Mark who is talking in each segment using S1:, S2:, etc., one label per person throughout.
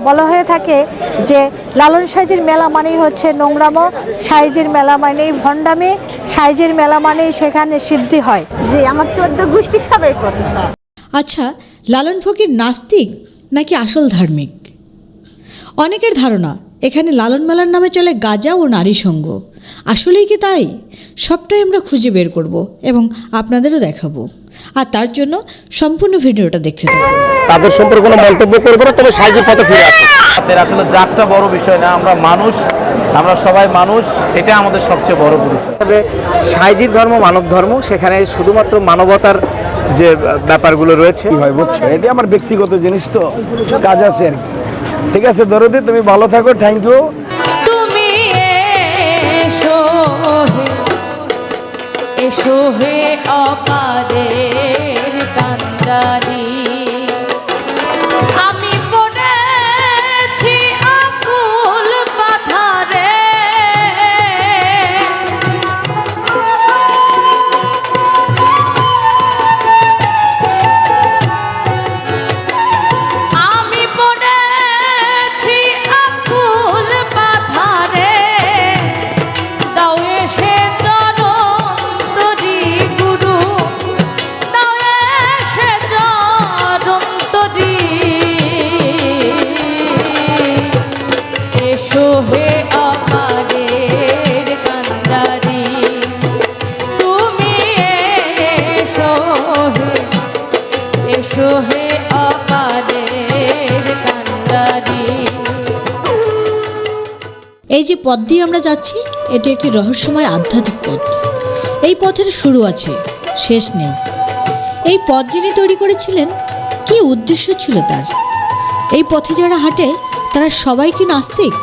S1: বলা হয়ে থাকে যে লালন সাইজের মেলা মানেই হচ্ছে নোংরামো, সাইজের মেলা মানেই ভণ্ডামি, সাইজের মেলা মানেই সেখানে সিদ্ধি হয়।
S2: জি, আমার 14 গোষ্ঠী সবাই করে।
S3: আচ্ছা, লালন ফকির নাস্তিক নাকি আসল ধার্মিক? অনেকের ধারণা এখানে লালন মেলার নামে চলে গাঁজা ও নারী সঙ্গ। আসলেই কি তাই? সবটাই আমরা খুঁজে বের করব এবং আপনাদেরও দেখাবো। আর তার জন্য সম্পূর্ণ ভিডিওটা দেখতে থাকুন।
S4: তাদের সম্পর্কে কোনো মন্তব্য করবো না, তবে সাইজের পথে ফিরে আসবো।
S5: আসলে জাতটা বড় বিষয় না, আমরা মানুষ, আমরা সবাই মানুষ, এটা আমাদের সবচেয়ে বড় পরিচয়।
S4: তবে সাইজির ধর্ম মানব ধর্ম, সেখানে শুধুমাত্র মানবতার যে ব্যাপারগুলো রয়েছে
S6: হয় বুঝছো, এটা আমার ব্যক্তিগত জিনিস, তো কাজ আছে আর কি। ঠিক আছে দরদি, তুমি ভালো থাকো, থ্যাংক ইউ।
S7: তুমি এসো এসো হে অপারের কান্দারি, আমি পড়েছি আকুল পাথারে, আমি পড়েছি আকুল পাথারে, দাও এসে চরন্তরি গুরু, দাও এসে চরন্তরি, এসো হে অপারের কান্দারি, তুমি এসো হে অপারের কান্দারি।
S3: এই যে পথ দিয়ে আমরা যাচ্ছি, এটি একটি রহস্যময় আধ্যাত্মিক পথ। এই পথের শুরু আছে, শেষ নেই। এই পথ যিনি তৈরি করেছিলেন, কি উদ্দেশ্য ছিল তার? এই পথে যারা হাঁটে তারা সবাই কি নাস্তিক?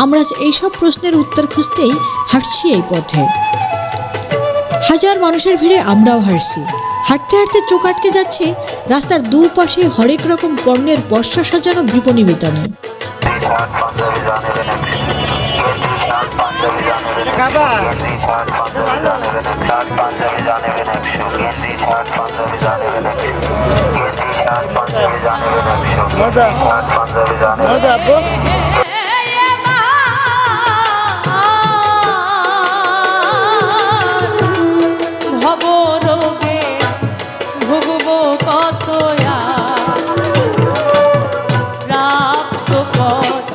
S3: আমরা এই সব প্রশ্নের উত্তর খুঁজতেই হাঁটছি এই পথে। হাজার মানুষের ভিড়ে আমরাও হাঁটছি। হাঁটতে হাঁটতে চোখ আটকে যাচ্ছে রাস্তার দুপাশে হরেক রকম পণ্যের পসরা সাজানো বিপণী বিতানে।
S7: ভবরোগে ভুগবো কত প্রাপ্ত পথ,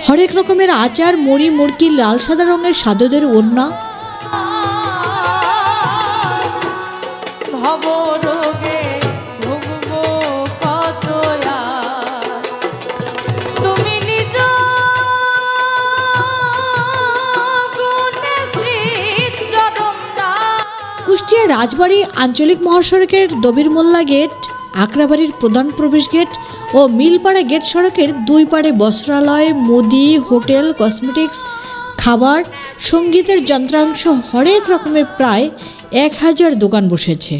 S3: হরেক রকমের আচার, মুড়ি, মুরকি, লাল সাদা রঙের সাদদের ওড়না,
S7: ভবরোগে ভুগবো কত, তুমি নিজ গুণে শ্রীচরণ দাও।
S3: কুষ্টিয়ার রাজবাড়ী আঞ্চলিক মহাসড়কের দবির মোল্লা গেট, আকরাবাড়ির প্রধান প্রবেশ গেট ও মিলপাড়া গেট সড়কের দুই পাড়ে বস্ত্রালয়, মুদি, হোটেল, কসমেটিক্স, খাবার, সঙ্গীতের যন্ত্রাংশ, হরেক রকমের প্রায় 1000 দোকান বসেছে।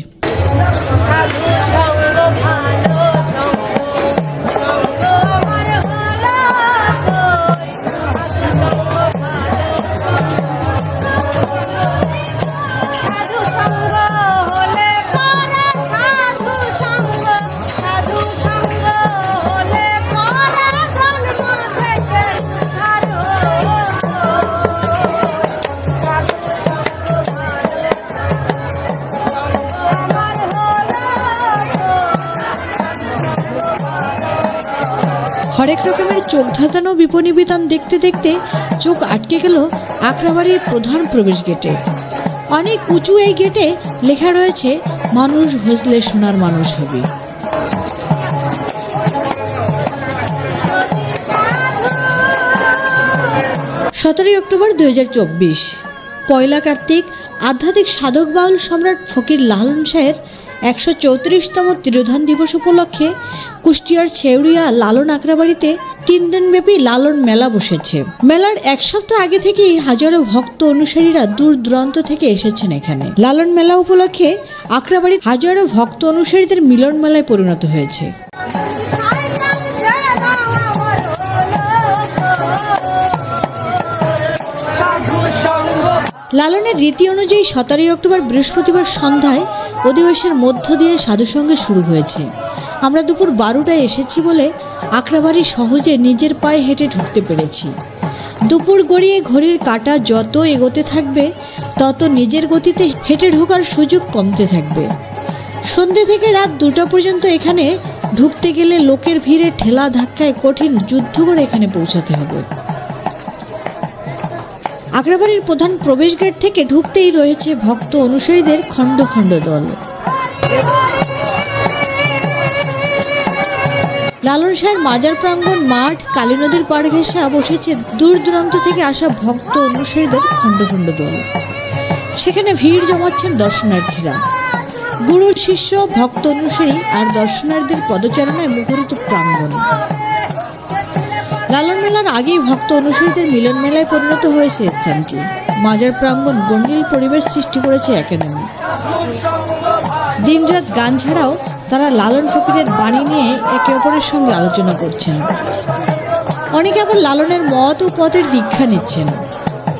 S3: হরেক রকমের চোখ ধাঁধানো বিপণী বিতান দেখতে দেখতে চোখ আটকে গেল আকরাবাড়ির প্রধান প্রবেশ গেটে। অনেক উঁচু এই গেটে লেখা রয়েছে মানুষ ভজলে সোনার মানুষ হবে। 17 অক্টোবর 2024, পয়লা কার্তিক, আধ্যাত্মিক সাধক বাউল সম্রাট ফকির লালন শাহের 134তম তিরোধান দিবস উপলক্ষে কুষ্টিয়ার ছেউরিয়া লালন আকরাবাড়িতে 3 দিনব্যাপী লালন মেলা বসেছে। মেলার এক সপ্তাহ আগে থেকেই হাজারো ভক্ত অনুসারীরা দূর দূরান্ত থেকে এসেছেন এখানে। লালন মেলা উপলক্ষে আকরাবাড়ি হাজারো ভক্ত অনুসারীদের মিলন মেলায় পরিণত হয়েছে। লালনের রীতি অনুযায়ী 17 অক্টোবর বৃহস্পতিবার সন্ধ্যায় অধিবেশের মধ্য দিয়ে সাধুসঙ্গে শুরু হয়েছে। আমরা দুপুর 12টায় এসেছি বলে আকরাবাড়ি সহজে নিজের পায়ে হেঁটে ঢুকতে পেরেছি। দুপুর গড়িয়ে ঘড়ির কাঁটা যত এগোতে থাকবে তত নিজের গতিতে হেঁটে ঢোকার সুযোগ কমতে থাকবে। সন্ধ্যে থেকে রাত 2টা পর্যন্ত এখানে ঢুকতে গেলে লোকের ভিড়ে ঠেলা ধাক্কায় কঠিন যুদ্ধ করে এখানে পৌঁছাতে হবে। আকরাবাড়ির প্রধান প্রবেশ গেট থেকে ঢুকতেই রয়েছে ভক্ত অনুসারীদের খণ্ড খণ্ড দল। লালন শাহের মাজার প্রাঙ্গণ মাঠ, কালী নদীর পাড় ঘেঁষা বসেছে দূর দূরান্ত থেকে আসা ভক্ত অনুসারীদের খণ্ড খণ্ড দল। সেখানে ভিড় জমাচ্ছেন দর্শনার্থীরা। গুরুর শিষ্য, ভক্ত অনুসারী আর দর্শনার্থীদের পদচারণায় মুখরিত প্রাঙ্গণ। লালন মেলার আগেই ভক্ত অনুসারীদের মিলন মেলায় পরিণত হয়েছে স্থানটি। মাজার প্রাঙ্গণ বর্ণিল পরিবেশ সৃষ্টি করেছে একাডেমি। দিনরাত গান ছাড়াও তারা লালন ফকিরের বাণী নিয়ে একে অপরের সঙ্গে আলোচনা করছেন। অনেকে আবার লালনের মত ও পথের দীক্ষা নিচ্ছেন।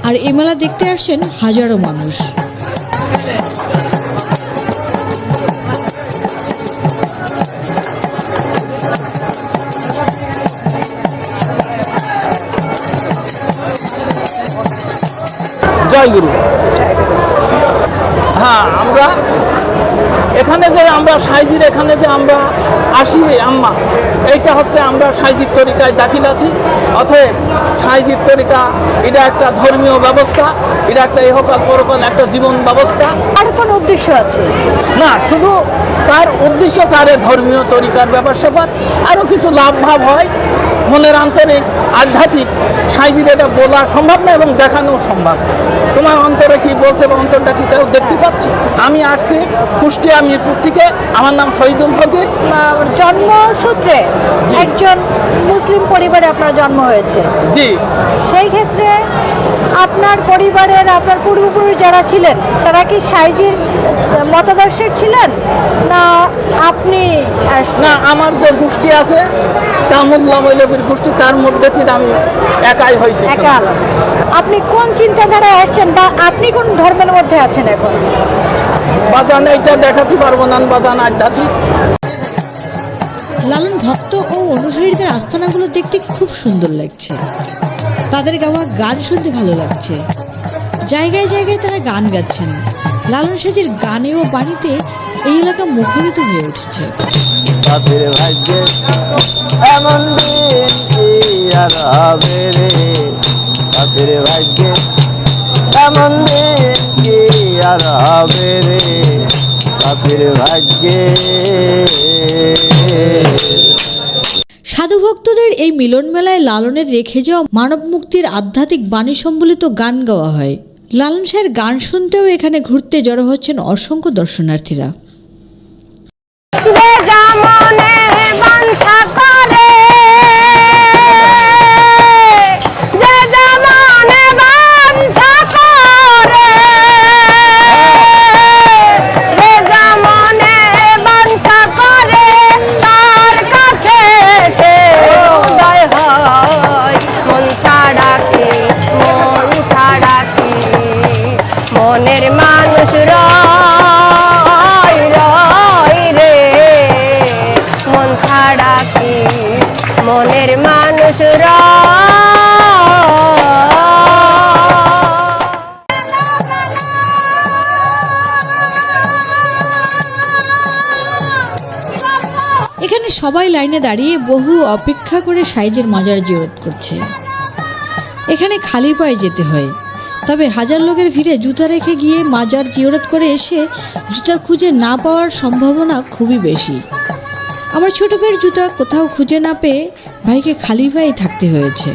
S3: আর এই মেলা দেখতে আসেন হাজারো মানুষ।
S5: জয় গুরু। হ্যাঁ, আমরা এখানে যে আমরা সাইজির এখানে যে আমরা আসি আম্মা, এইটা হচ্ছে আমরা সাইজির তরিকায় দাখিল আছি। অতএব সাইজির তরিকা এটা একটা ধর্মীয় ব্যবস্থা, এটা একটা ইহকাল পরকাল একটা জীবন ব্যবস্থা।
S1: আর কোন উদ্দেশ্য আছে
S5: না, শুধু তার উদ্দেশ্য তার ধর্মীয় তরিকার ব্যাপার স্যাপার, আরও কিছু লাভ ভাব হয় মনের আন্তরিক আধ্যাত্মিক। সাইজির এটা বলা সম্ভব না এবং দেখানো সম্ভব। তোমার অন্তরে কি বলছে বা অন্তরটা কি কেউ দেখতে পাচ্ছি। আমি আসছি কুষ্টিয়া মিরপুর থেকে। আমার নাম শহীদুল ফকির।
S1: জন্মসূত্রে একজন মুসলিম পরিবারে আপনার জন্ম হয়েছে।
S5: জি।
S1: সেই ক্ষেত্রে আপনার পরিবারের আপনার পূর্বপুরুষ যারা ছিলেন তারা কি সাইজির মতাদর্শের ছিলেন না আপনি
S5: না, আমার যে গোষ্ঠী আছে তামুল্লা মৈলবীর গোষ্ঠী, তার মধ্যে থেকে আমি একাই হয়েছি।
S1: একা আপনি কোন চিন্তাধারায় আসছেন বা আপনি কোন ধর্মের মধ্যে আছেন এখন?
S5: বাজান এইটা দেখাতে পারবো না, বাজান আধ্যাত্মিক।
S3: লালন ভক্ত ও অনুসারীদের আস্তানাগুলো দেখতে খুব সুন্দর লাগছে। তাদের গাওয়া গান শুনতে ভালো লাগছে। জায়গায় জায়গায় তারা গান গাচ্ছেন। লালন সাজির গানে ও বাণীতে এই এলাকা মুখরিত হয়ে উঠছে।
S8: বাপের ভাগ্যে এমন দিন কি আর হবে রে, বাপের ভাগ্যে এমন দিন কি আর হবে রে, বাপের ভাগ্যে।
S3: সাধু ভক্তদের এই মিলন মেলায় লালনের রেখে যাওয়া মানব মুক্তির আধ্যাত্মিক বাণী সম্বলিত গান গাওয়া হয়। লালন শাহের গান শুনতেও এখানে ঘুরতে জড়ো হচ্ছেন অসংখ্য দর্শনার্থীরা।
S2: মনের মানুষ রয় রয় রে, মন ছাড়া কি মনের মানুষ
S3: এখানে সবাই লাইনে দাঁড়িয়ে বহু অপেক্ষা করে সাইজের মাজার জিয়ারত করছে। এখানে খালি পায়ে যেতে হয়। তবে হাজার লোকের ভিড়ে জুতা রেখে গিয়ে মাজার জিয়ারত করে এসে জুতা খুঁজে না পাওয়ার সম্ভাবনা খুবই বেশি। আমার ছোট ভাইয়ের জুতা কোথাও খুঁজে না পেয়ে ভাইকে খালি পায়ে থাকতে হয়েছে।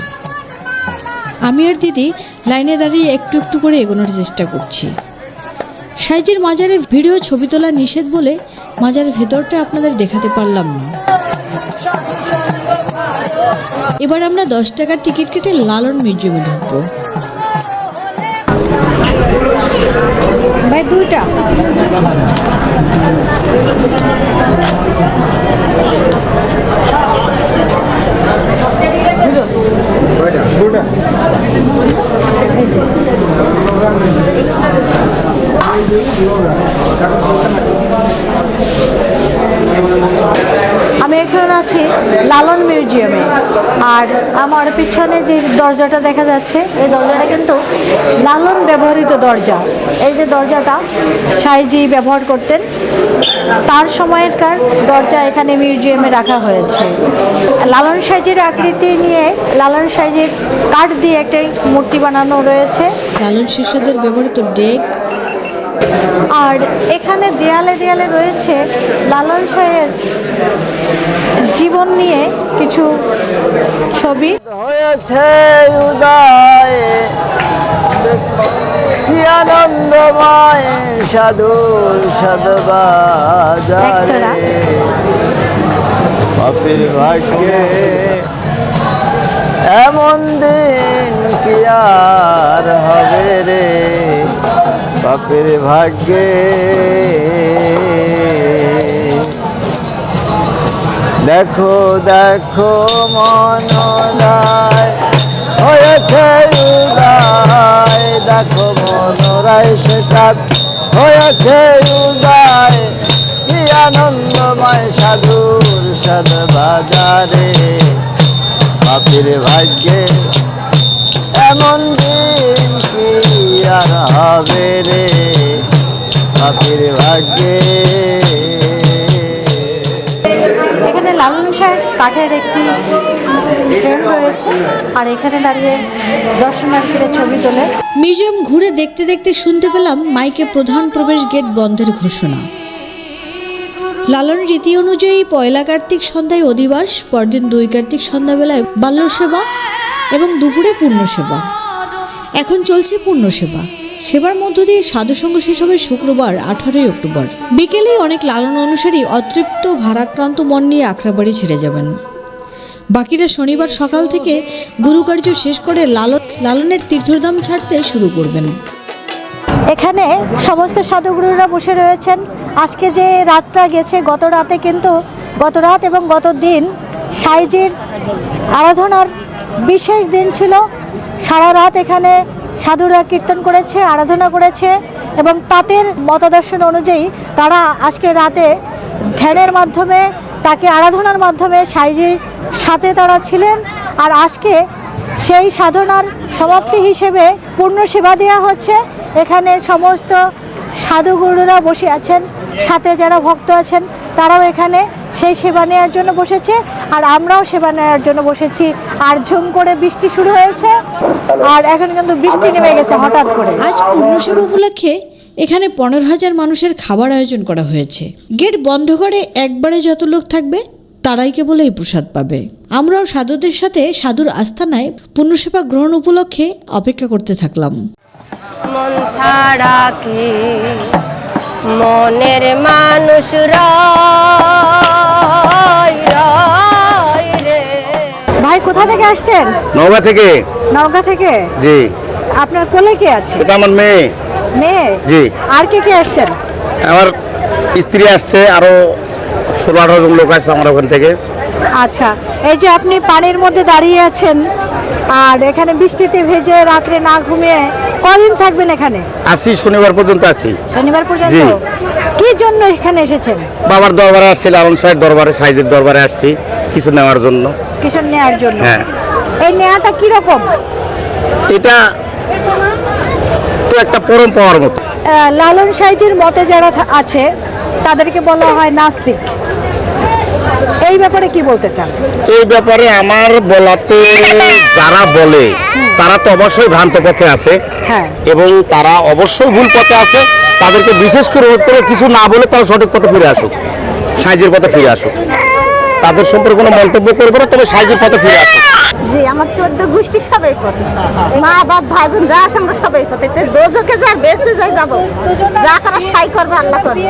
S3: আমি আর দিদি লাইনে দাঁড়িয়ে একটু একটু করে এগোনোর চেষ্টা করছি। সাইজের মাজারে ভিডিও ছবি তোলা নিষেধ বলে মাজারের ভেতরটা আপনাদের দেখাতে পারলাম না। এবার আমরা 10 টাকার টিকিট কেটে লালন মিউজিয়ামে ঢুকবো।
S1: ভাই দুইটা। এখন আছি লালন মিউজিয়ামে। আর আমার পিছনে যে দরজাটা দেখা যাচ্ছে, এই দরজাটা কিন্তু লালন ব্যবহৃত দরজা। এই যে দরজাটা সাইজি ব্যবহার করতেন, তার সময়কার দরজা এখানে মিউজিয়ামে রাখা হয়েছে। লালন সাইজির আকৃতি নিয়ে লালন সাইজির কাঠ দিয়ে একটা মূর্তি বানানো রয়েছে।
S3: লালন শিষ্যদের ব্যবহৃত ডেক,
S1: আর এখানে দেয়ালে দেয়ালে রয়েছে লালন শাহের জীবন নিয়ে কিছু ছবি।
S8: হয়েছে উদয় কি আনন্দময় সাধুর সাধবাজারে পাপের ভাগ্যে এমন দিন কি আর হবে রে, পাপের ভাগ্যে দেখো দেখো মনোরায় হয়েছে উদয়, দেখো মনোরায় সেকাত হয়েছে উদয় কি আনন্দময় সাধুর সাধবাজারে পাপের ভাগ্যে এমন দিন কি আর হবে রে, পাপের ভাগ্যে।
S1: এখানে লালন শাহের কাঠের একটি ফ্রেম রয়েছে, আর এখানে দাঁড়িয়ে দর্শনার্থীরা ছবি তোলে।
S3: মিউজিয়াম ঘুরে দেখতে দেখতে শুনতে পেলাম মাইকে প্রধান প্রবেশ গেট বন্ধের ঘোষণা। লালন রীতি অনুযায়ী পয়লা কার্তিক সন্ধ্যায় অধিবাস, পরদিন 2 কার্তিক সন্ধ্যাবেলায় বাল্য সেবা এবং দুপুরে পূর্ণ সেবা। এখন চলছে পূর্ণ সেবা। সেবার মধ্য দিয়ে সাধুসঙ্গ শেষ হবে শুক্রবার 18 অক্টোবর। বিকেলেই অনেক লালন অনুসারী অতৃপ্ত ভারাক্রান্ত মন নিয়ে আখড়াবাড়ি ছেড়ে যাবেন। বাকিরা শনিবার সকাল থেকে গুরুকার্য শেষ করে লালনের তীর্থধাম ছাড়তে শুরু করবেন।
S1: এখানে সমস্ত সাধুগুরুরা বসে রয়েছেন। আজকে যে রাতটা গেছে, গত রাতে কিন্তু গত রাত এবং গত দিন সাইজির আরাধনার বিশেষ দিন ছিল। সারা রাত এখানে সাধুরা কীর্তন করেছে, আরাধনা করেছে, এবং তাদের মতাদর্শন অনুযায়ী তারা আজকে রাতে ধ্যানের মাধ্যমে, তাকে আরাধনার মাধ্যমে সাইজির সাথে তারা ছিলেন। আর আজকে সেই সাধনার সমাপ্তি হিসেবে পূর্ণ সেবা দেওয়া হচ্ছে। এখানে সমস্ত সাধুগুরুরা বসে আছেন, সাথে যারা ভক্ত আছেন তারাও এখানে সেই সেবা নেওয়ার জন্য বসেছে, আর আমরাও সেবা নেওয়ার জন্য বসেছি। আর ঝুম করে বৃষ্টি শুরু হয়েছে, আর এখন কিন্তু বৃষ্টি নেমে গেছে হঠাৎ করে।
S3: আজ পূর্ণ সেবা উপলক্ষে এখানে 15,000 মানুষের খাবার আয়োজন করা হয়েছে। গেট বন্ধ করে একবারে যত লোক থাকবে তারাই কেবল এই প্রসাদ পাবে। আমরাও সাধুদের সাথে সাধুর আস্থানায় পূর্ণসেবা গ্রহণ উপলক্ষে অপেক্ষা করতে থাকলাম।
S2: মন ছাড়া কি মনের মানুষ রয় রয় রে।
S1: ভাই কোথা থেকে আসছেন?
S6: নওগাঁ থেকে।
S1: নওগাঁ থেকে?
S6: জি।
S1: আপনার কোলে কে আছে?
S6: এটা আমার মেয়ে।
S1: মেয়ে?
S6: জি।
S1: আর কে কে আসছেন?
S6: আমার স্ত্রী আসছে, আরো 16-18 জন লোক আসছে আমার ওখান থেকে।
S1: আচ্ছা, এই যে আপনি পানির মধ্যে দাঁড়িয়ে আছেন আর এখানে বৃষ্টিতে ভেজে রাত্রে না ঘুমিয়ে কদিন থাকবেন এখানে?
S6: আসি শনিবার পর্যন্ত আছি।
S1: শনিবার পর্যন্ত?
S6: জি।
S1: কি জন্য এখানে এসেছেন?
S6: বাবার দরবারে আসছি, লালন সাহেব দরবারে, সাইজের দরবারে আসছি কিছু নেওয়ার জন্য।
S1: কিছু নেওয়ার জন্য?
S6: হ্যাঁ।
S1: এই নেওয়াটা কিরকম?
S6: এটা তো একটা পরম্পরার মতো।
S1: লালন সাইজির মতে যারা আছে তাদেরকে বলা হয় নাস্তিক। এই ব্যাপারে কি বলতে চান?
S6: এই ব্যাপারে আমার বলাতে যারা বলে তারা তো অবশ্যই ভ্রান্ত পথে আছে,
S1: হ্যাঁ,
S6: এবং তারা অবশ্যই ভুল পথে আছে। তাদেরকে বিশেষ করে অনুরোধ করে কিছু না বলে তারা সঠিক পথে ফিরে আসুক, সাইজের পথে ফিরে আসুক। তাদের সম্পর্কে কোনো মন্তব্য করবো না, তবে সাইজের পথে ফিরে আসুক।
S9: জি, আমার 14 গোষ্ঠী সবাই পথে, মা বাপ ভাই বোন যা আছে আমরা সবাই পথে। দোজকে যার বেসতে যাই যাবো, যা করা সাই করবে আল্লাহ করবে।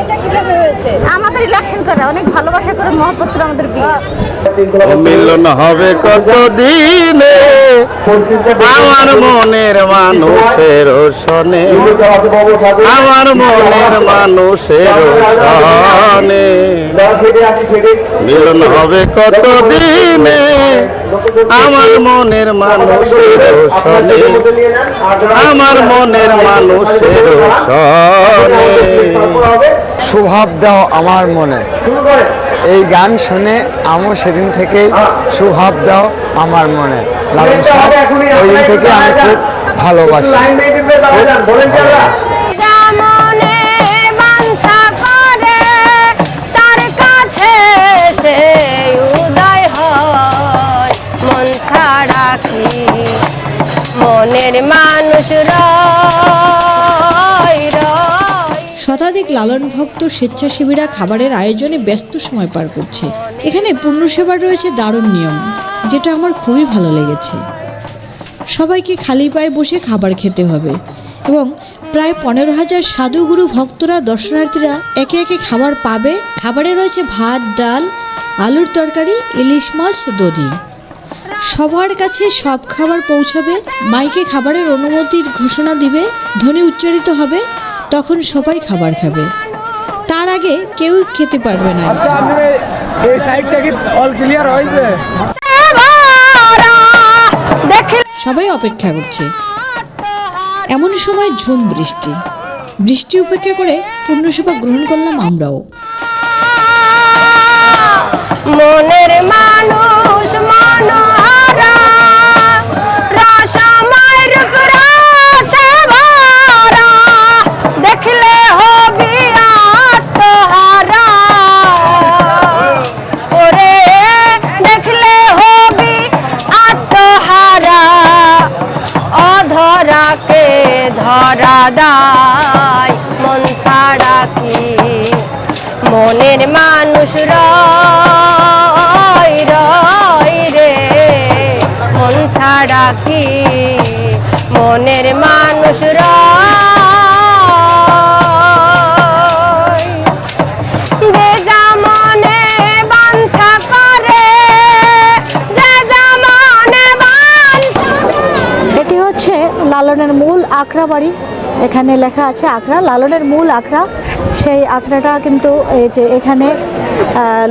S9: আমাদের ইলেকশন করে অনেক ভালোবাসা করে মহব্বত করে আমাদের বিয়ে।
S6: মিলন হবে কত দিনে আমার মনের মানুষের সনে, আমার মনের মানুষের সনে। মিলন হবে কত দিনে আমার মনের মানুষের সনে, আমার মনের মানুষের সনে।
S8: স্বভাব দাও আমার মনে, এই গান শুনে আমি সেদিন থেকেই সুভাব দাও আমার মনে। লালন সাহেব ওই দিন থেকে আমি খুব ভালোবাসি।
S2: মনে বাঞ্ছা করে তার কাছে সে উদয় হয়, মন ছাড়া কি মনের মানুষ রয় রয়।
S3: শতাধিক লালন ভক্ত স্বেচ্ছাসেবীরা খাবারের আয়োজনে ব্যস্ত সময় পার করছে। এখানে পূর্ণসেবার রয়েছে দারুণ নিয়ম, যেটা আমার খুবই ভালো লেগেছে। সবাইকে খালি পায়ে বসে খাবার খেতে হবে এবং প্রায় 15,000 সাধুগুরু ভক্তরা দর্শনার্থীরা একে একে খাবার পাবে। খাবারে রয়েছে ভাত, ডাল, আলুর তরকারি, ইলিশ মাছ, দধি। সবার কাছে সব খাবার পৌঁছাবে। মাইকে খাবারের অনুমতির ঘোষণা দিবে, ধ্বনি উচ্চারিত হবে, তখন সবাই খাবার খাবে। তার আগে কেউ খেতে পারবে না।
S8: এই সাইডটা কি অল ক্লিয়ার হয়েছে?
S3: সবাই অপেক্ষা করছে। এমন সময় ঝুম বৃষ্টি। বৃষ্টি উপেক্ষা করে পূর্ণসেবা গ্রহণ করলাম আমরাও।
S2: মনের মানুষ মনোহারা, রসময় রূপ রসে ভরা, দেখলে হবি আত্মহারা, ওরে দেখলে হবি আত্মহারা, অধরাকে ধরা দায়, মন ছাড়া কি মনের মানুষ রয় রয় রে, মন ছাড়া কি মনের মানুষ রয়। যে যা মনে বাঞ্ছা করে, যে যা মনে বাঞ্ছা।
S1: এটি হচ্ছে লালনের মূল আখড়া বাড়ি। এখানে লেখা আছে আখড়া, লালনের মূল আখড়া। সেই আখড়াটা কিন্তু এই যে এখানে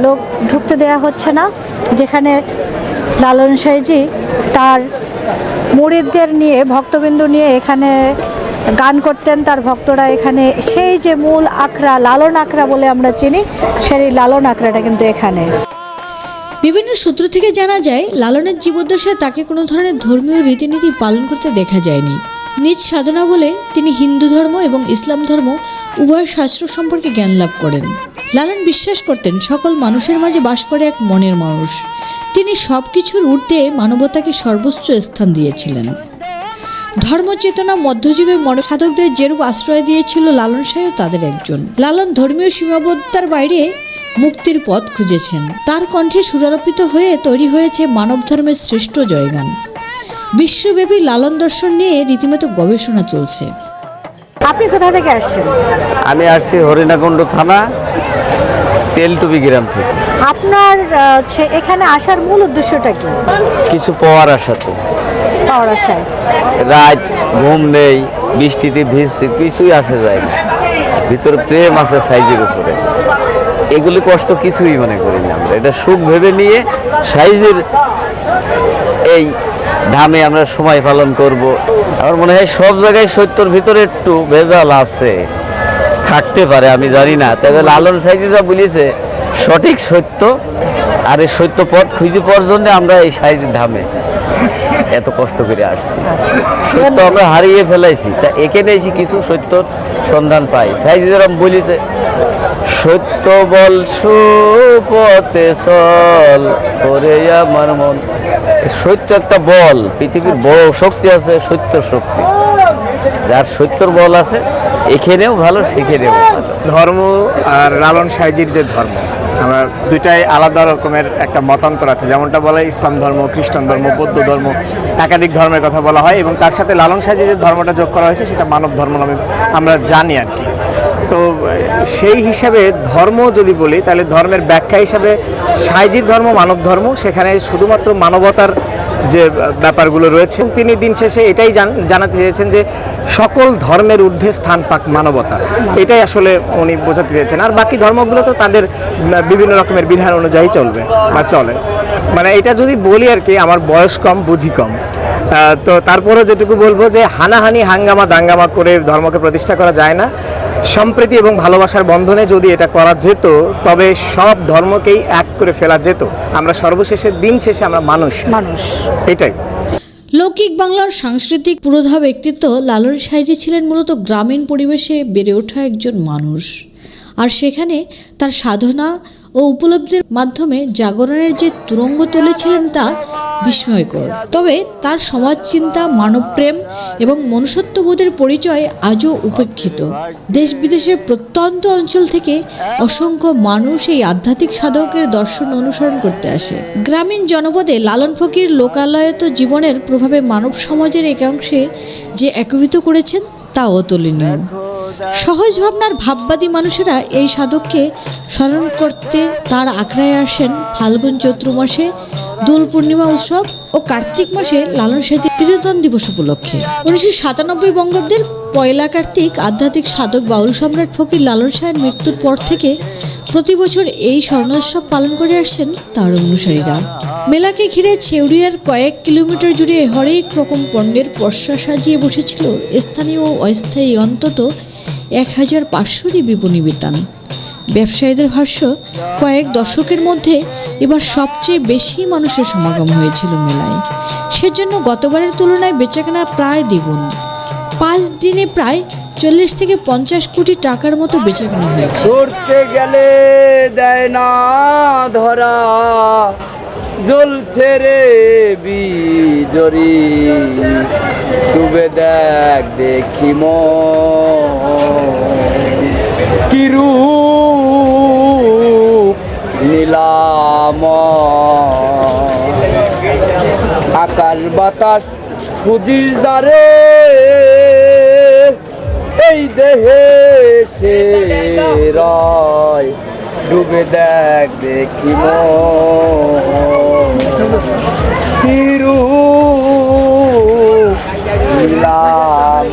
S1: লোক ঢুকতে দেয়া হচ্ছে না, যেখানে লালন সাইজি তার মুরিদদের নিয়ে, ভক্তবিন্দু নিয়ে এখানে গান করতেন। তার ভক্তরা এখানে, সেই যে মূল আখড়া, লালন আখড়া বলে আমরা চিনি, সেই লালন আখড়াটা কিন্তু এখানে।
S3: বিভিন্ন সূত্র থেকে জানা যায়, লালনের জীবদ্দশায় তাকে কোনো ধরনের ধর্মীয় রীতিনীতি পালন করতে দেখা যায়নি। নিজ সাধনা বলে তিনি হিন্দু ধর্ম এবং ইসলাম ধর্ম উভয় শাস্ত্র সম্পর্কে জ্ঞান লাভ করেন। লালন বিশ্বাস করতেন সকল মানুষের মাঝে বাস করে এক মনের মানুষ। তিনি সব কিছুর ঊর্ধ্বে মানবতাকে সর্বোচ্চ স্থান দিয়েছিলেন। ধর্মচেতনা মধ্যযুগের সাধকদের যেরূপ আশ্রয় দিয়েছিল, লালন সাহেব তাদের একজন। লালন ধর্মীয় সীমাবদ্ধতার বাইরে মুক্তির পথ খুঁজেছেন। তার কণ্ঠে সুরারোপিত হয়ে তৈরি হয়েছে মানব ধর্মের শ্রেষ্ঠ জয়গান। বিশ্বব্যাপী লালন দর্শন নিয়ে রীতিমতো গবেষণা চলছে।
S1: আপনি কোথা থেকে আসছেন?
S6: আমি আসছি হরিণাকুণ্ড থানা তেলটুবি গ্রাম থেকে।
S1: আপনার এখানে আসার মূল উদ্দেশ্যটা কি?
S6: কিছু পাওয়ার আশা তো,
S1: পাওয়ার আশায়।
S6: রাত ঘুম নেই, বৃষ্টিতে ভিজছি, কিছুই আসা যায় না। ভিতরে প্রেম আছে সাইজের উপরে, এগুলি কষ্ট কিছুই মনে করি না আমরা। এটা সুখ ভেবে নিয়ে সাইজের এই ধামে আমরা সময় পালন করব। আমার মনে হয় সব জায়গায় সত্যর ভিতরে একটু ভেজাল আছে, থাকতে পারে, আমি জানি না। তবে লালন সাইজি যা বলেছে সঠিক সত্য, আর এই সত্য পথ খুঁজে পাওয়ার জন্য আমরা এই সাইজির ধামে এত কষ্ট করে আসছি। সত্য আমরা হারিয়ে ফেলাইছি, তা এখানে এসে কিছু সত্যর সন্ধান পাই। সাইজি যেরকম বলেছে, সত্য বল সুপথে চল করে আমার মন। সত্য একটা বল, পৃথিবীর বড় শক্তি আছে সত্য শক্তি। যার সত্যর বল আছে, এখানেও ভালো সেখানেও ভালো।
S4: ধর্ম আর লালন সাইজির যে ধর্ম, আমরা দুইটাই আলাদা রকমের একটা মতান্তর আছে। যেমনটা বলা হয় ইসলাম ধর্ম, খ্রিস্টান ধর্ম, বৌদ্ধ ধর্ম, একাধিক ধর্মের কথা বলা হয়, এবং তার সাথে লালন সাইজির যে ধর্মটা যোগ করা হয়েছে সেটা মানব ধর্ম নামে আমরা জানি আর কি। তো সেই হিসাবে ধর্ম যদি বলি, তাহলে ধর্মের ব্যাখ্যা হিসাবে সাইজির ধর্ম মানব ধর্ম, সেখানে শুধুমাত্র মানবতার যে ব্যাপারগুলো রয়েছে। তিনি দিন শেষে এটাই জানাতে চেয়েছেন যে সকল ধর্মের ঊর্ধ্বে স্থান পাক মানবতা, এটাই আসলে উনি বোঝাতে চেয়েছেন। আর বাকি ধর্মগুলো তো তাদের বিভিন্ন রকমের বিধান অনুযায়ী চলবে বা চলে। মানে এটা যদি বলি আর কি, আমার বয়স কম, বুঝি কম, তো তারপরে যেটুকু বলবো যে হানাহানি হাঙ্গামা দাঙ্গামা করে ধর্মকে প্রতিষ্ঠা করা যায় না। সম্প্রীতি এবং ভালোবাসার বন্ধনে যদি এটা করা যেত তবে সব ধর্মকেই এক করে ফেলা যেত। আমরা সর্বশেষে দিন শেষে আমরা মানুষ, এটাই।
S3: লৌকিক বাংলার সাংস্কৃতিক পুরোধা ব্যক্তিত্ব লালন সাইজি ছিলেন মূলত গ্রামীণ পরিবেশে বেড়ে ওঠা একজন মানুষ, আর সেখানে তার সাধনা ও উপলব্ধির মাধ্যমে জাগরণের যে তুরঙ্গ তুলেছিলেন তা বিস্ময়কর। তবে তার সমাজচিন্তা, মানবপ্রেম এবং মনুষ্যত্ববোধের পরিচয় আজও উপেক্ষিত। দেশ বিদেশের প্রত্যন্ত অঞ্চল থেকে অসংখ্য মানুষ এই আধ্যাত্মিক সাধকের দর্শন অনুসরণ করতে আসে। গ্রামীণ জনপদে লালন ফকির লোকালয়ত জীবনের প্রভাবে মানব সমাজের একাংশে যে একীভূত করেছেন তা অতুলনীয়। সহজ ভাবনার ভাববাদী মানুষেরা এই সাধককে স্মরণ করতে তার আখড়ায় আসেন ফাল্গুন চৈত্র মাসে দোল পূর্ণিমা উৎসব ও কার্তিক মাসে লালন সাইজির তিরোধান দিবস উপলক্ষে। 1997 বঙ্গাব্দের 1 কার্তিক আধ্যাত্মিক সাধক বাউল সম্রাট ফকির লালন সাহের মৃত্যুর পর থেকে প্রতি বছর এই স্বর্ণোৎসব পালন করে আসছেন তার অনুসারীরা। মেলাকে ঘিরে ছেউরিয়ার কয়েক কিলোমিটার জুড়ে হরেক রকম পণ্যের পসরা সাজিয়ে বসেছিল স্থানীয় ও অস্থায়ী অন্তত 1500টি বিপণী বিতান। ব্যবসায়ীদের ভাষ্য, কয়েক দশকের মধ্যে এবার সবচেয়ে বেশি মানুষের সমাগম হয়েছিল মেলায়। সেজন্য গতবারের তুলনায় বেচাকেনা প্রায় দ্বিগুণ। 5 দিনে প্রায় 40 থেকে 50 কোটি টাকার মতো বেচাকেনা হয়েছে।
S6: ধরতে গেলে দেয় না ধরা, জ্বলছে রে বিজরি, ডুবে দেখ দেখি কি রূপ নীলাম, আকাশ বাতাস খুঁজিস যারে, এই দেহে সে রয়, ডুবে দেখ দেখি কি রূপ নীলাম।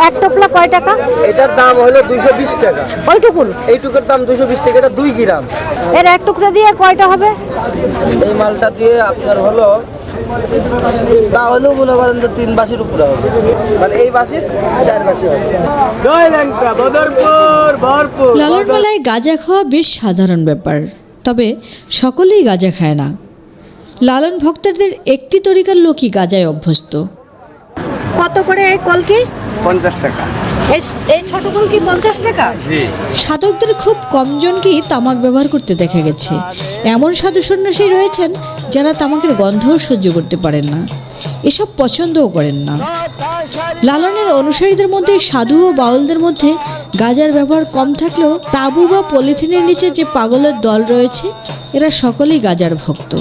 S1: এক টোপলা কয় টাকা?
S5: এটার দাম হলো 220 টাকা।
S1: ওইটুকুন?
S5: এইটুকুর দাম 220 টাকা, এটা 2 গ্রাম।
S1: এর এক টুকরো দিয়ে কয়টা হবে?
S5: এই মালটা দিয়ে আপনার হলো তাহলেও মনে করেন তো 3 বাসির উপরে হবে, মানে এই বাসির 4 বাসি হবে।
S3: লালন মেলায় গাঁজা খাওয়া বেশ সাধারণ ব্যাপার, তবে সকলেই গাঁজা খায় না। লালন ভক্তদের একটি তরিকার লোকই গাঁজায় অভ্যস্ত।
S1: কত করে এই কলকি?
S6: 50 টাকা।
S1: এই ছোট কলকি 50 টাকা?
S3: সাধকদের খুব কমজনকেই তামাক ব্যবহার করতে দেখা গেছে। এমন সাধু সন্ন্যাসী রয়েছেন যারা তামাকের গন্ধও সহ্য করতে পারেন না, এসব পছন্দও করেন না। লালনের অনুসারীদের মধ্যে সাধু ও বাউলদের মধ্যে গাঁজার ব্যবহার কম থাকলেও তাঁবু বা পলিথিনের নিচে যে পাগলের দল রয়েছে এরা সকলেই গাঁজার ভক্ত।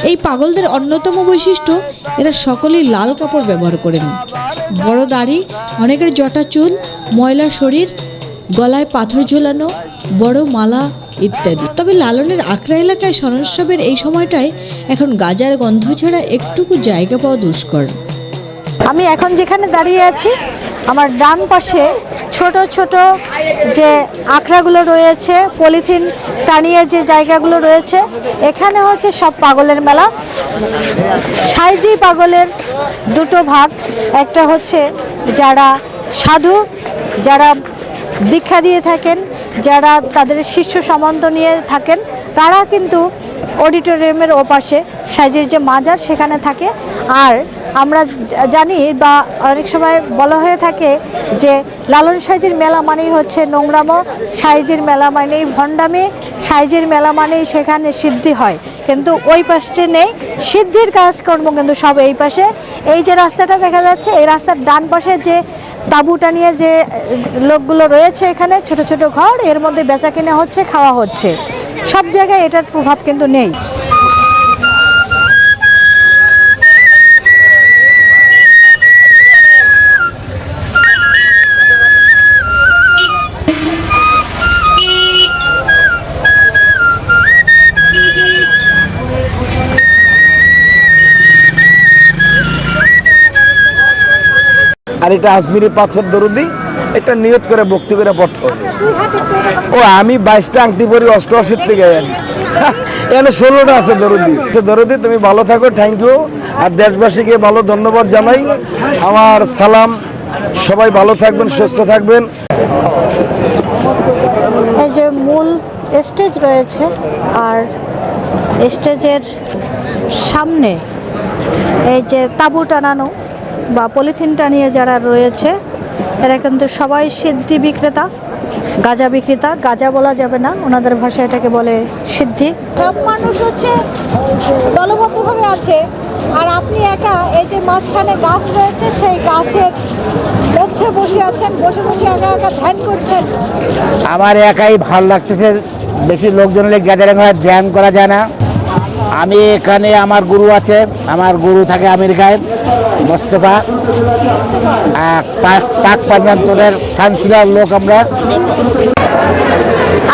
S3: এই পাগলদের অন্যতম বৈশিষ্ট্য, এরা সকলেই লাল কাপড় ব্যবহার করেন। বড় দাড়ি, অনেকের জটা চুল, ময়লা শরীর, গলায় পাথর ঝোলানো, বড় মালা ইত্যাদি। তবে লালনের আখড়া এলাকায় স্মরণোৎসবের এই সময়টায় এখন গাঁজার গন্ধ ছাড়া একটুকু জায়গা পাওয়া দুষ্কর।
S1: আমি এখন যেখানে দাঁড়িয়ে আছি, আমার ডান পাশে ছোট ছোট যে আখড়াগুলো রয়েছে, পলিথিন টানিয়ে যে জায়গাগুলো রয়েছে, এখানে হচ্ছে সব পাগলের মেলা। সাইজি পাগলের দুটো ভাগ, একটা হচ্ছে যারা সাধু, যারা দীক্ষা দিয়ে থাকেন, যারা তাদের শিষ্য সম্বন্ধ নিয়ে থাকেন, তারা কিন্তু অডিটোরিয়ামের ওপাশে সাইজির যে মাজার সেখানে থাকে। আর আমরা জানি বা অনেক সময় বলা হয়ে থাকে যে লালন সাইজির মেলা মানেই হচ্ছে নোংরামো, সাইজির মেলা মানেই ভণ্ডামি, সাইজির মেলা মানেই সেখানে সিদ্ধি হয়। কিন্তু ওই পাশে নেই, সিদ্ধির কাজকর্ম কিন্তু সব এই পাশে। এই যে রাস্তাটা দেখা যাচ্ছে, এই রাস্তার ডান পাশে যে তাঁবুটা নিয়ে যে লোকগুলো রয়েছে, এখানে ছোট ছোট ঘর, এর মধ্যে বেচা কিনা হচ্ছে, খাওয়া হচ্ছে। সব জায়গায় এটার প্রভাব কিন্তু নেই।
S10: আর এটা আজমিরি পাথর দরুদি, এটা নিয়ত করে ভক্তি করে পড়তে হবে। ও আমি 22টা আংটি পরি 88 থেকে, এখানে 16টা আছে দরুদি। দরুদি তুমি ভালো থাকো, থ্যাংক ইউ। আর দেশবাসীকে ভালো ধন্যবাদ জানাই। আমার সালাম সবাই ভালো থাকবেন, সুস্থ থাকবেন।
S1: এই যে মূল স্টেজ রয়েছে, আর স্টেজের সামনে এই যে তাঁবু টানানো বা পলিথিন টানিয়ে যারা রয়েছে, এরা কিন্তু সবাই সিদ্ধি বিক্রেতা, গাঁজা বিক্রেতা। গাঁজা বলা যাবে না, ওনাদের ভাষায় এটাকে বলে সিদ্ধি। সব মানুষ হচ্ছে দলবদ্ধভাবে আছে, আর আপনি একা এই যে মাঝখানে গাছ রয়েছে, সেই গাছের মধ্যে বসে আছেন, বসে বসে একা একা ধ্যান করছেন।
S8: আমার একাই ভালো লাগতেছে, বেশি লোকজন হলে গ্যাদারিং হয়, ধ্যান করা যায় না। আমি এখানে, আমার গুরু আছে, আমার গুরু থাকে আমেরিকায়, মোস্তফা, পাক পাঞ্জান্তরের চ্যান্সেলর লোক আমরা।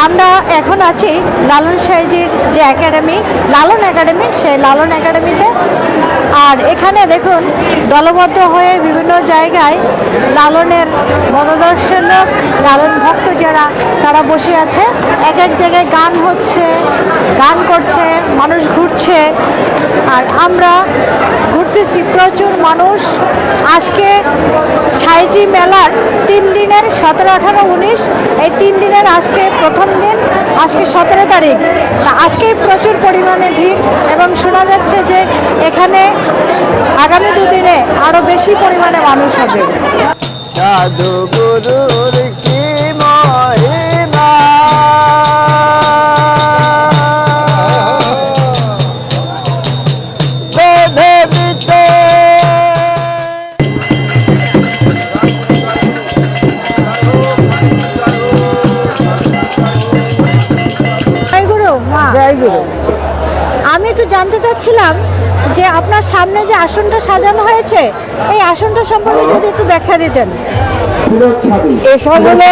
S1: আমরা এখন আছি লালন সাইজির যে একাডেমি, লালন একাডেমি, সেই লালন একাডেমিতে। আর এখানে দেখুন দলবদ্ধ হয়ে বিভিন্ন জায়গায় লালনের মনোদর্শক, লালন ভক্ত যারা, তারা বসে আছে। এক এক জায়গায় গান হচ্ছে, গান করছে, মানুষ ঘুরছে, আর আমরা ঘুরতেছি। প্রচুর মানুষ। আজকে সাইজি মেলার 3 দিনের 17, 18, 19 এই 3 দিনের আজকে প্রথম দিন, আজকে 17 তারিখ। আজকেই প্রচুর পরিমাণে ভিড়, এবং শোনা যাচ্ছে যে এখানে আগামী 2 দিনে আরো বেশি পরিমাণে মানুষ হবে।
S8: সাধু গুরুর কি মহিমা, বেদে বিতে।
S1: জয় গুরু মা।
S8: জয় গুরু।
S1: আমি একটু জানতে চাচ্ছিলাম যে আপনার সামনে যে আসনটা সাজানো হয়েছে, এই আসনটা সম্পর্কে যদি একটু ব্যাখ্যা দিতেন।
S2: এসব হলো,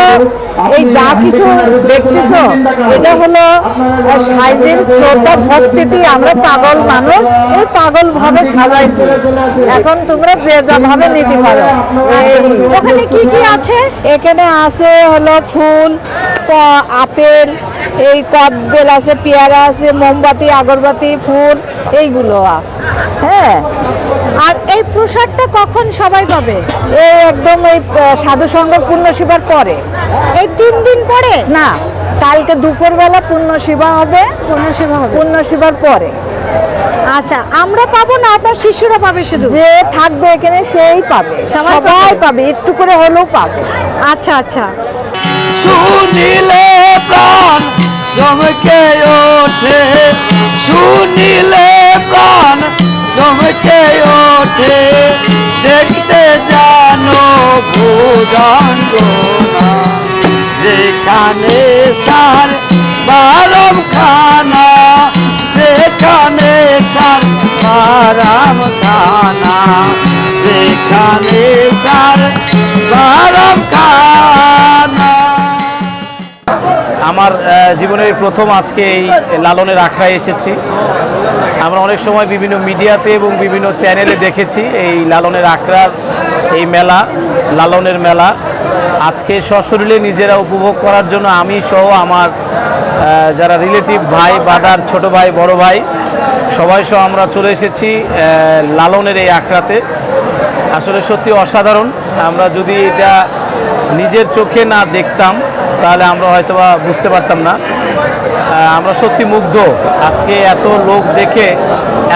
S2: এই যা কিছু দেখতেছো, এটা হলো সাইজের শ্রদ্ধা ভক্তিতে আমরা পাগল মানুষ, এই পাগল ভাবে সাজাইছি। এখন তোমরা যে যা ভাবে নিতে পারো।
S1: ওখানে কি কি আছে?
S2: এখানে আছে হলো ফুল, আপেল, এই কদবেল আছে, পেয়ারা আছে, মোমবাতি, আগরবাতি, ফুল, এইগুলো। হ্যাঁ,
S1: আর এই প্রসাদটা কখন সবাই পাবে?
S2: এই একদম এই সাধু সঙ্গ পূর্ণ শিবার পরে,
S1: এই 3 দিন পরে?
S2: না, কালকে দুপুরবেলা পূর্ণ শিবা হবে,
S1: পূর্ণ সেবা হবে।
S2: পূর্ণ শিবার পরে।
S1: আচ্ছা, আমরা পাবো না আপনার শিষ্যরা পাবে শুধু?
S2: যে থাকবে এখানে সেই পাবে,
S1: সবাই
S2: সবাই
S1: পাবে?
S2: পাবে, একটু করে হলেও পাবে।
S1: আচ্ছা আচ্ছা।
S10: শুনিলে প্রাণ চমকে ওঠে, শুনিলে প্রাণ চমকে ওঠে, দেখতে জানো ভুজঙ্গনা, যেখানে সার বারম খানা, যেখানে সার বারম খানা, যেখানে সার বারম খানা।
S11: আমার জীবনের প্রথম আজকে এই লালনের আখড়ায় এসেছি। আমরা অনেক সময় বিভিন্ন মিডিয়াতে এবং বিভিন্ন চ্যানেলে দেখেছি এই লালনের আখড়ার এই মেলা, লালনের মেলা। আজকে সশরীরে নিজেরা উপভোগ করার জন্য আমি সহ আমার যারা রিলেটিভ ভাই, বাদার, ছোট ভাই, বড় ভাই, সবাই সহ আমরা চলে এসেছি লালনের এই আখড়াতে। আসলে সত্যি অসাধারণ। আমরা যদি এটা নিজের চোখে না দেখতাম তাহলে আমরা হয়তোবা বুঝতে পারতাম না। আমরা সত্যি মুগ্ধ আজকে এত লোক দেখে,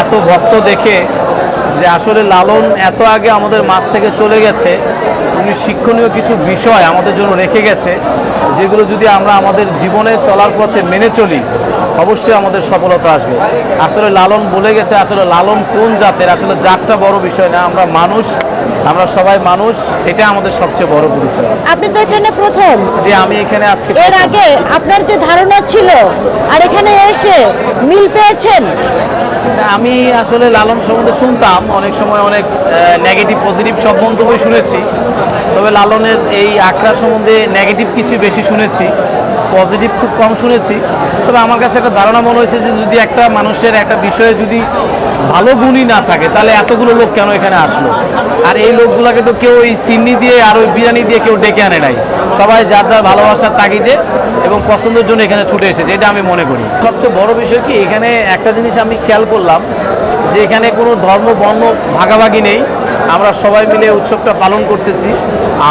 S11: এত ভক্ত দেখে, যে আসলে লালন এত আগে আমাদের মাঝ থেকে চলে গেছে। উনি শিক্ষণীয় কিছু বিষয় আমাদের জন্য রেখে গেছে, যেগুলো যদি আমরা আমাদের জীবনে চলার পথে মেনে চলি, অবশ্যই আমাদের সফলতা আসবে। আসলে লালন বলে গেছে, আসলে লালন কোন জাতের, আসলে জাতটা বড় বিষয় না, আমরা মানুষ, আমরা সবাই মানুষ, এটা আমাদের সবচেয়ে বড় পরিচয়।
S1: আপনি তো এখানে প্রথম?
S11: যে আমি এখানে আজকে
S1: এর আগে আপনার যে ধারণা ছিল আর এখানে এসে মিল পেয়েছেন?
S11: আমি আসলে লালন সম্বন্ধে শুনতাম, অনেক সময় অনেক নেগেটিভ পজিটিভ সব মন্তব্যই শুনেছি। তবে লালনের এই আখড়া সম্বন্ধে নেগেটিভ কিছু বেশি শুনেছি, পজিটিভ খুব কম শুনেছি। তবে আমার কাছে একটা ধারণা মনে হয়েছে যে যদি একটা মানুষের একটা বিষয়ে যদি ভালো গুণই না থাকে, তাহলে এতগুলো লোক কেন এখানে আসলো? আর এই লোকগুলোকে তো কেউ এই সিন্নি দিয়ে আর ওই বিরিয়ানি দিয়ে কেউ ডেকে আনে নাই, সবাই যার যার ভালোবাসার তাগিদে এবং পছন্দের জন্য এখানে ছুটে এসেছে, এটা আমি মনে করি। সবচেয়ে বড় বিষয় কি, এখানে একটা জিনিস আমি খেয়াল করলাম যে এখানে কোনো ধর্ম বর্ণ ভাগাভাগি নেই, আমরা সবাই মিলে উৎসবটা পালন করতেছি।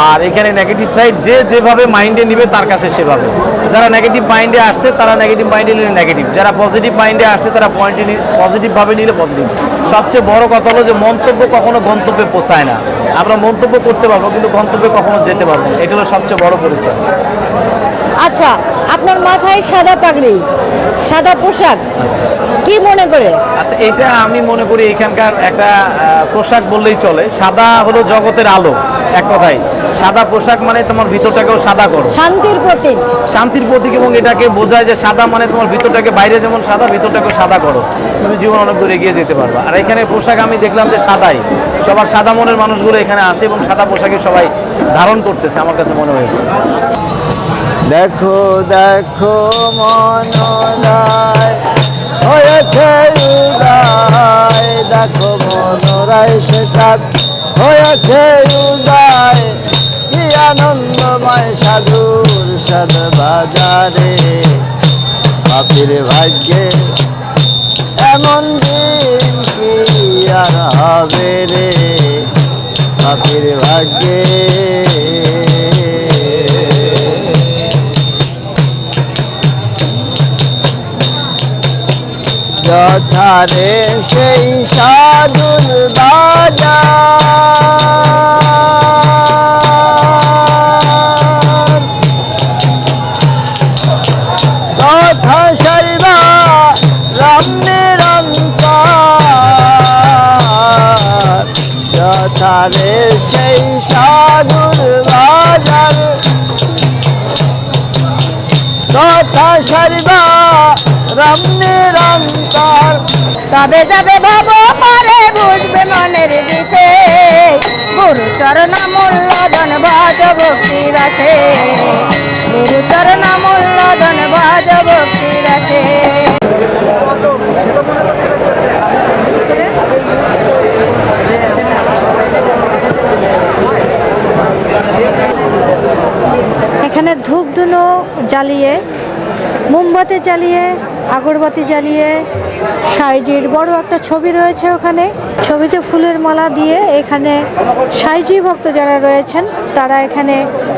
S11: আর এখানে নেগেটিভ সাইড যে যেভাবে মাইন্ডে নিবে তার কাছে সেভাবে, যারা নেগেটিভ মাইন্ডে আসছে তারা নেগেটিভ মাইন্ডে নিলে নেগেটিভ, যারা পজিটিভ মাইন্ডে আসছে তারা পজিটিভভাবে নিলে পজিটিভ। সবচেয়ে বড় কথা হলো যে মন্তব্য কখনো গন্তব্যে পৌঁছায় না। আমরা মন্তব্য করতে পারবো কিন্তু গন্তব্যে কখনো যেতে পারবো না, এটা হলো সবচেয়ে বড় পরিচয়।
S2: আচ্ছা, আপনার মাথায় সাদা পাগড়ি, সাদা পোশাক, কি মনে করে?
S11: আচ্ছা, এটা আমি মনে করি এখানকার একটা পোশাক বললেই চলে। সাদা হলো জগতের আলো, এক কথায় সাদা পোশাক মানে তোমার ভিতরটাকেও সাদা করো,
S2: শান্তির প্রতীক,
S11: শান্তির প্রতীক। এবং এটাকে বোঝায় যে সাদা মানে তোমার ভিতরটাকে, বাইরে যেমন সাদা ভিতরটাকেও সাদা করো, তুমি জীবন অনেক দূর এগিয়ে যেতে পারবা। আর এখানে পোশাক আমি দেখলাম যে সাদাই, সবার সাদা মনের মানুষগুলো এখানে আসে এবং সাদা পোশাকে সবাই ধারণ করতেছে, আমার কাছে মনে হয়েছে।
S8: দেখো দেখো মনোরায় হয়েছে উদয়, দেখো মনোরায় সেকাত হয়েছে উদয়, কি আনন্দময় সাধুর সাদ বাজারে, পাপির ভাগ্যে এমন দিন কি আর হবে রে, পাপির ভাগ্যে। যথারে সেই সাধুর বাজার, তথা শৈবা রাম নিরন্তর, যথারে সেই সাধুর বাজার, তথা শৈবা রাম নিরন্তর।
S9: তবে যাবে ভব পারে বুঝবে মনের দিশে, গুরু চরণ মূল্যধন ভজ ভক্তি রাখে, গুরু চরণ মূল্যধন ভজ ভক্তি রাখে।
S1: এখানে ধূপ ধুনো জ্বালিয়ে, মোমবাতি জ্বালিয়ে, আগরবাতি জ্বালিয়ে সাইজির বড় একটা ছবি রয়েছে ওখানে, ছবিতে ফুলের মালা দিয়ে এখানে সাইজি ভক্ত যারা রয়েছেন তারা এখানে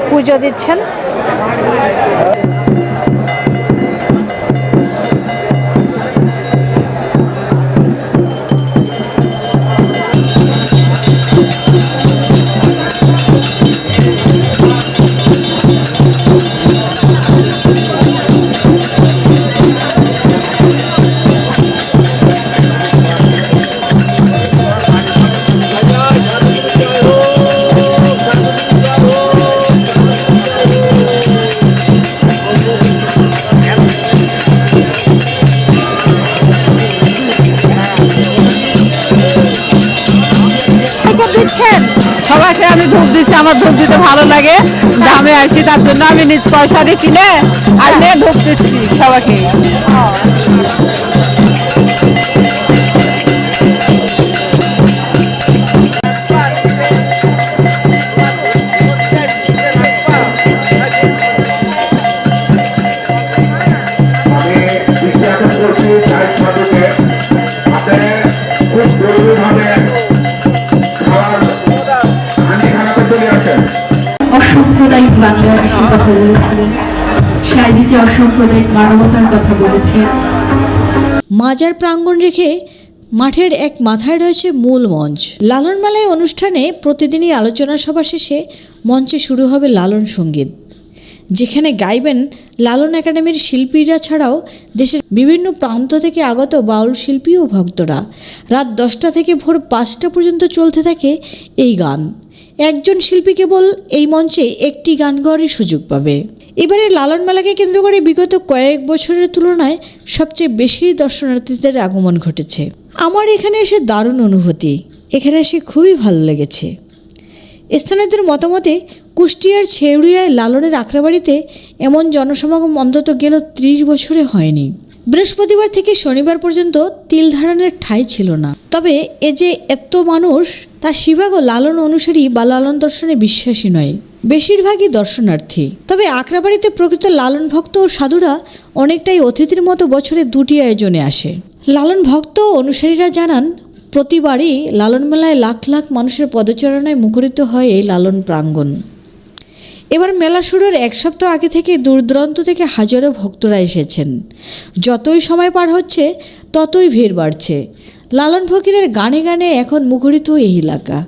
S1: পুজো দিচ্ছেন।
S2: সবাইকে আমি ধূপ দিচ্ছি, আমার ধূপ দিতে ভালো লাগে, দামে আসি তার জন্য আমি নিজ পয়সা দিয়ে কিনে আর নিয়ে ধূপ দিচ্ছি সবাইকে।
S12: অসাম্প্রদায়িক বাংলাদেশের কথা বলেছিলেন, সাইজি যে অসাম্প্রদায়িক মানবতার কথা বলেছেন।
S3: মাজার প্রাঙ্গণ রেখে মাঠের এক মাথায় রয়েছে মূল মঞ্চ। লালন মেলায় অনুষ্ঠানে প্রতিদিনই আলোচনা সভা শেষে মঞ্চে শুরু হবে লালন সঙ্গীত, যেখানে গাইবেন লালন একাডেমির শিল্পীরা ছাড়াও দেশের বিভিন্ন প্রান্ত থেকে আগত বাউল শিল্পী ও ভক্তরা। রাত 10টা থেকে ভোর 5টা পর্যন্ত চলতে থাকে এই গান। একজন শিল্পী কেবল এই মঞ্চে একটি গান গাওয়ার সুযোগ পাবে। এবারে লালন মেলাকে কেন্দ্র করে বিগত কয়েক বছরের তুলনায় সবচেয়ে বেশি দর্শনার্থীদের আগমন ঘটেছে। আমার এখানে এসে দারুণ অনুভূতি, এখানে এসে খুবই ভালো লেগেছে। স্থানীয়দের মতামতে কুষ্টিয়ার ছেউড়িয়ায় লালনের আখড়াবাড়িতে এমন জনসমাগম অন্তত গেল 30 বছরে হয়নি। বৃহস্পতিবার থেকে শনিবার পর্যন্ত তিল ধারণের ঠাঁই ছিল না। তবে এ যে এত মানুষ তা শিবাগ লালন অনুসারী বা লালন দর্শনে বিশ্বাসী নয়, বেশিরভাগই দর্শনার্থী। তবে আখড়াবাড়িতে প্রকৃত লালন ভক্ত ও সাধুরা অনেকটাই অতিথির মতো বছরে 2টি আয়োজনে আসে। লালন ভক্ত ও অনুসারীরা জানান, প্রতিবারই লালন মেলায় লাখ লাখ মানুষের পদচারণায় মুখরিত হয় এই লালন প্রাঙ্গণ। এবার মেলা শুরুর এক সপ্তাহ আগে থেকে দূর দূরান্ত থেকে হাজারো ভক্তরা এসেছেন। যতই সময় পার হচ্ছে ততই ভিড় বাড়ছে। লালন ফকিরের গানে গানে এখন মুখরিত এই এলাকা।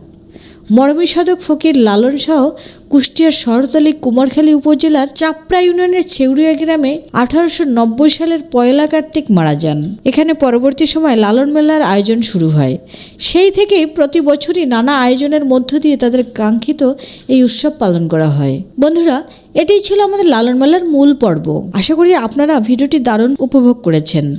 S3: মরমী সাধক ফকির লালন সহ কুষ্টিয়ার শহরতলি কুমারখালী উপজেলার চাপড়া ইউনিয়নের ছেউরিয়া গ্রামে 1890 সালের 1 কার্তিক মারা যান। এখানে পরবর্তী সময় লালন মেলার আয়োজন শুরু হয়। সেই থেকেই প্রতি বছরই নানা আয়োজনের মধ্য দিয়ে তাদের কাঙ্ক্ষিত এই উৎসব পালন করা হয়। বন্ধুরা, এটাই ছিল আমাদের লালন মেলার মূল পর্ব। আশা করি আপনারা ভিডিওটি দারুণ উপভোগ করেছেন।